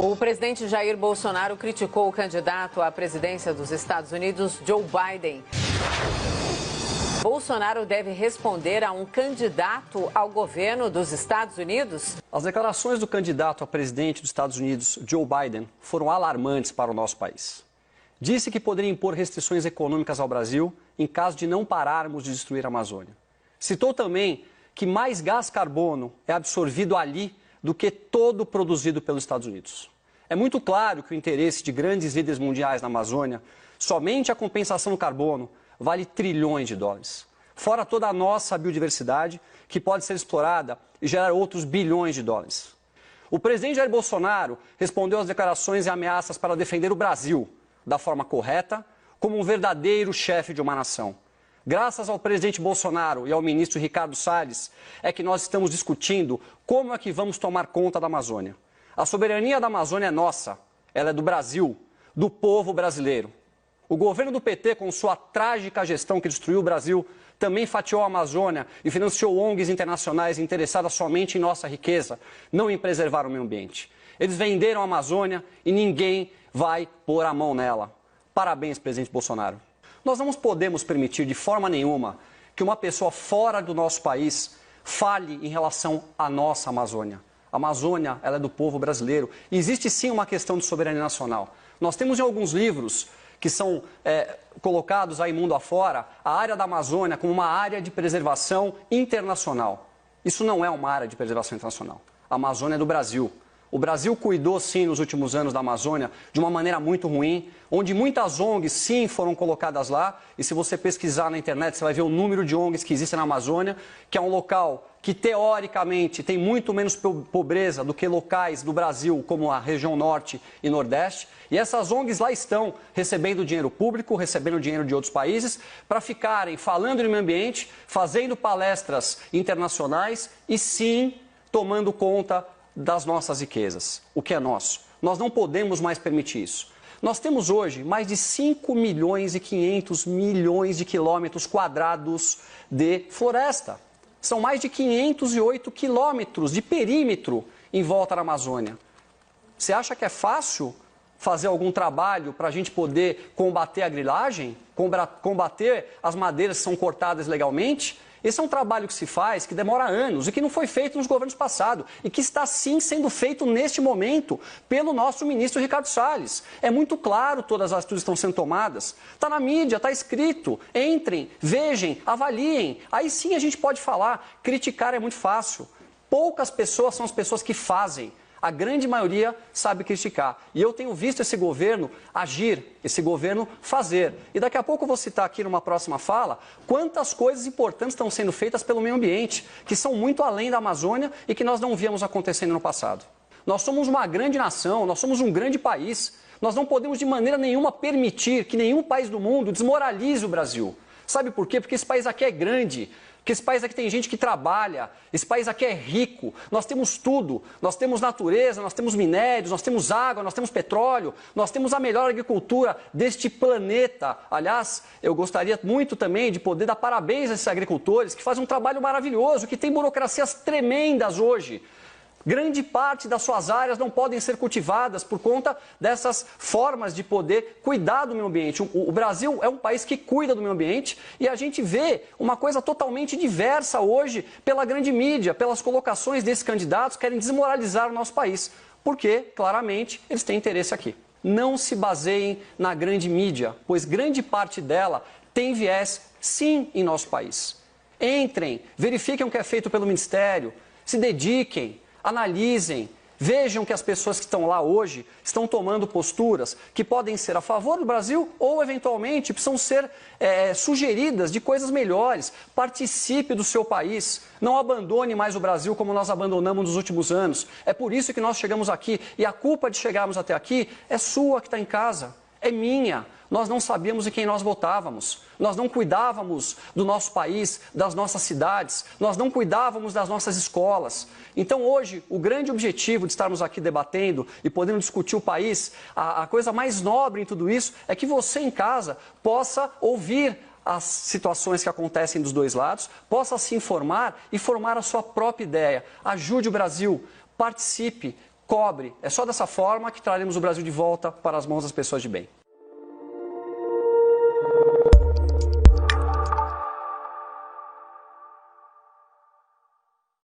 O presidente Jair Bolsonaro criticou o candidato à presidência dos Estados Unidos, Joe Biden. Bolsonaro deve responder a um candidato ao governo dos Estados Unidos? As declarações do candidato a presidente dos Estados Unidos, Joe Biden, foram alarmantes para o nosso país. Disse que poderia impor restrições econômicas ao Brasil em caso de não pararmos de destruir a Amazônia. Citou também que mais gás carbono é absorvido ali do que todo produzido pelos Estados Unidos. É muito claro que o interesse de grandes líderes mundiais na Amazônia, somente a compensação do carbono, vale trilhões de dólares. Fora toda a nossa biodiversidade, que pode ser explorada e gerar outros bilhões de dólares. O presidente Jair Bolsonaro respondeu às declarações e ameaças para defender o Brasil da forma correta, como um verdadeiro chefe de uma nação. Graças ao presidente Bolsonaro e ao ministro Ricardo Salles, é que nós estamos discutindo como é que vamos tomar conta da Amazônia. A soberania da Amazônia é nossa, ela é do Brasil, do povo brasileiro. O governo do PT, com sua trágica gestão que destruiu o Brasil, também fatiou a Amazônia e financiou ONGs internacionais interessadas somente em nossa riqueza, não em preservar o meio ambiente. Eles venderam a Amazônia e ninguém vai pôr a mão nela. Parabéns, presidente Bolsonaro. Nós não podemos permitir de forma nenhuma que uma pessoa fora do nosso país fale em relação à nossa Amazônia. A Amazônia, ela é do povo brasileiro. E existe sim uma questão de soberania nacional. Nós temos em alguns livros que são colocados aí mundo afora, a área da Amazônia como uma área de preservação internacional. Isso não é uma área de preservação internacional. A Amazônia é do Brasil. O Brasil cuidou, sim, nos últimos anos da Amazônia de uma maneira muito ruim, onde muitas ONGs, sim, foram colocadas lá. E se você pesquisar na internet, você vai ver o número de ONGs que existem na Amazônia, que é um local que, teoricamente, tem muito menos pobreza do que locais do Brasil, como a região norte e nordeste. E essas ONGs lá estão recebendo dinheiro público, recebendo dinheiro de outros países, para ficarem falando no meio ambiente, fazendo palestras internacionais e, sim, tomando conta das nossas riquezas, o que é nosso. Nós não podemos mais permitir isso. Nós temos hoje mais de 5 milhões e 500 milhões de quilômetros quadrados de floresta. São mais de 508 quilômetros de perímetro em volta da Amazônia. Você acha que é fácil fazer algum trabalho para a gente poder combater a grilagem, combater as madeiras que são cortadas legalmente? Esse é um trabalho que se faz, que demora anos e que não foi feito nos governos passados e que está sim sendo feito neste momento pelo nosso ministro Ricardo Salles. É muito claro todas as atitudes que estão sendo tomadas. Está na mídia, está escrito. Entrem, vejam, avaliem. Aí sim a gente pode falar. Criticar é muito fácil. Poucas pessoas são as pessoas que fazem. A grande maioria sabe criticar. E eu tenho visto esse governo agir, esse governo fazer. E daqui a pouco eu vou citar aqui numa próxima fala quantas coisas importantes estão sendo feitas pelo meio ambiente, que são muito além da Amazônia e que nós não víamos acontecendo no passado. Nós somos uma grande nação, nós somos um grande país. Nós não podemos de maneira nenhuma permitir que nenhum país do mundo desmoralize o Brasil. Sabe por quê? Porque esse país aqui é grande. Porque esse país aqui tem gente que trabalha, esse país aqui é rico, nós temos tudo, nós temos natureza, nós temos minérios, nós temos água, nós temos petróleo, nós temos a melhor agricultura deste planeta. Aliás, eu gostaria muito também de poder dar parabéns a esses agricultores que fazem um trabalho maravilhoso, que tem burocracias tremendas hoje. Grande parte das suas áreas não podem ser cultivadas por conta dessas formas de poder cuidar do meio ambiente. O Brasil é um país que cuida do meio ambiente e a gente vê uma coisa totalmente diversa hoje pela grande mídia, pelas colocações desses candidatos que querem desmoralizar o nosso país, porque, claramente, eles têm interesse aqui. Não se baseiem na grande mídia, pois grande parte dela tem viés, sim, em nosso país. Entrem, verifiquem o que é feito pelo Ministério, se dediquem, analisem, vejam que as pessoas que estão lá hoje estão tomando posturas que podem ser a favor do Brasil ou, eventualmente, precisam ser sugeridas de coisas melhores. Participe do seu país, não abandone mais o Brasil como nós abandonamos nos últimos anos. É por isso que nós chegamos aqui e a culpa de chegarmos até aqui é sua que está em casa, é minha. Nós não sabíamos em quem nós votávamos, nós não cuidávamos do nosso país, das nossas cidades, nós não cuidávamos das nossas escolas. Então hoje, o grande objetivo de estarmos aqui debatendo e podendo discutir o país, a coisa mais nobre em tudo isso é que você em casa possa ouvir as situações que acontecem dos dois lados, possa se informar e formar a sua própria ideia. Ajude o Brasil, participe, Cobre. É só dessa forma que traremos o Brasil de volta para as mãos das pessoas de bem.